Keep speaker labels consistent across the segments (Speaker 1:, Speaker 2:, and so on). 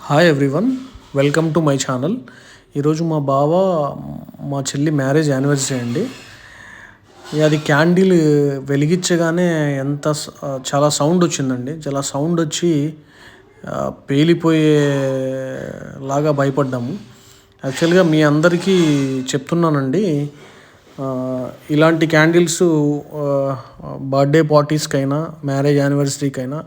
Speaker 1: Hi everyone, welcome to my channel. ఈరోజు మా బావ మా చెల్లి మ్యారేజ్ యానివర్సరీ అండి. అది క్యాండిల్ వెలిగించగానే చాలా సౌండ్ వచ్చిందండి. చాలా సౌండ్ వచ్చి పేలిపోయేలాగా భయపడ్డాము. యాక్చువల్గా మీ అందరికీ చెప్తున్నానండి, ఇలాంటి క్యాండిల్స్ బర్త్డే పార్టీస్కైనా మ్యారేజ్ యానివర్సరీకైనా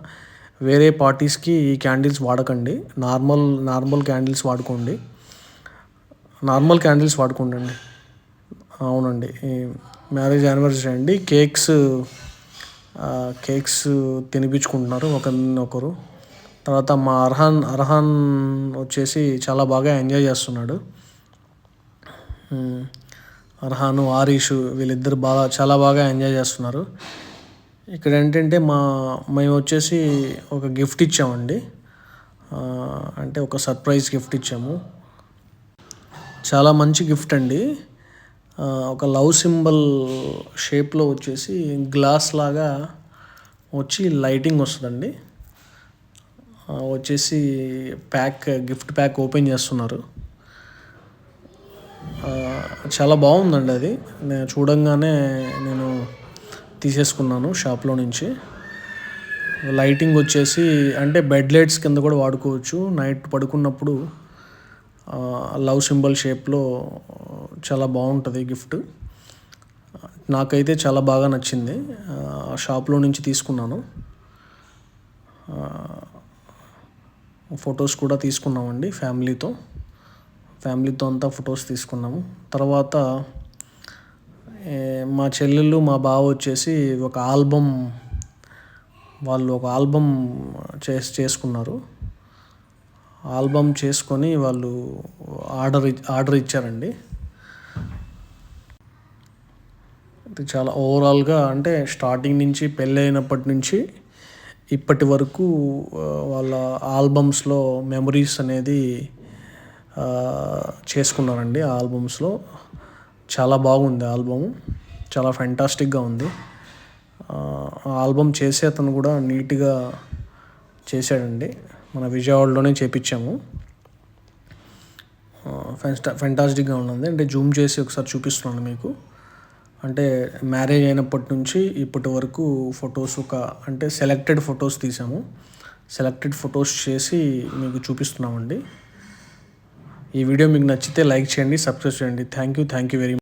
Speaker 1: వేరే పార్టీస్కి ఈ క్యాండిల్స్ వాడకండి. నార్మల్ క్యాండిల్స్ వాడుకోండి. అండి. అవునండి, ఈ మ్యారేజ్ యానివర్సరీ అండి. కేక్స్ తినిపించుకుంటున్నారు ఒకరు. తర్వాత మా అర్హాన్ వచ్చేసి చాలా బాగా ఎంజాయ్ చేస్తున్నాడు. అర్హాను, ఆరీషు వీళ్ళిద్దరు చాలా బాగా ఎంజాయ్ చేస్తున్నారు. ఇక్కడ ఏంటంటే మేము వచ్చేసి ఒక గిఫ్ట్ ఇచ్చామండి. అంటే ఒక సర్ప్రైజ్ గిఫ్ట్ ఇచ్చాము. చాలా మంచి గిఫ్ట్ అండి. ఒక లవ్ సింబల్ షేప్లో వచ్చేసి గ్లాస్ లాగా వచ్చి లైటింగ్ వస్తుందండి. వచ్చేసి గిఫ్ట్ ప్యాక్ ఓపెన్ చేస్తున్నారు. చాలా బాగుందండి. అది నేను చూడంగానే నేను తీసేసుకున్నాను షాప్లో నుంచి. లైటింగ్ వచ్చేసి అంటే బెడ్ లైట్స్ కింద కూడా వాడుకోవచ్చు. నైట్ పడుకున్నప్పుడు లవ్ సింబల్ షేప్లో చాలా బాగుంటుంది గిఫ్ట్. నాకైతే చాలా బాగా నచ్చింది. షాప్లో నుంచి తీసుకున్నాను. ఫొటోస్ కూడా తీసుకున్నామండి ఫ్యామిలీతో అంతా ఫొటోస్ తీసుకున్నాము. తర్వాత మా చెల్లెళ్ళు మా బావ వచ్చేసి ఒక ఆల్బమ్ చేసుకున్నారు. ఆల్బమ్ చేసుకొని వాళ్ళు ఆర్డర్ ఇచ్చారండి. ఇది చాలా ఓవరాల్గా అంటే స్టార్టింగ్ నుంచి పెళ్ళి అయినప్పటి నుంచి ఇప్పటి వరకు వాళ్ళ ఆల్బమ్స్లో మెమరీస్ అనేది చేసుకున్నారండి. ఆ ఆల్బమ్స్లో చాలా బాగుంది. ఆల్బమ్ చాలా ఫెంటాస్టిక్గా ఉంది. ఆల్బమ్ చేసే అతను కూడా నీట్గా చేశాడండి. మన విజయవాడలోనే చేపించాము. ఫెంటాస్టిక్గా ఉన్నది. అంటే జూమ్ చేసి ఒకసారి చూపిస్తున్నాను మీకు. అంటే మ్యారేజ్ అయినప్పటి నుంచి ఇప్పటి వరకు ఫొటోస్ అంటే సెలెక్టెడ్ ఫొటోస్ తీసాము. సెలెక్టెడ్ ఫొటోస్ చేసి మీకు చూపిస్తున్నామండి. ఈ వీడియో మీకు నచ్చితే లైక్ చేయండి, సబ్స్క్రైబ్ చేయండి. Thank you very much.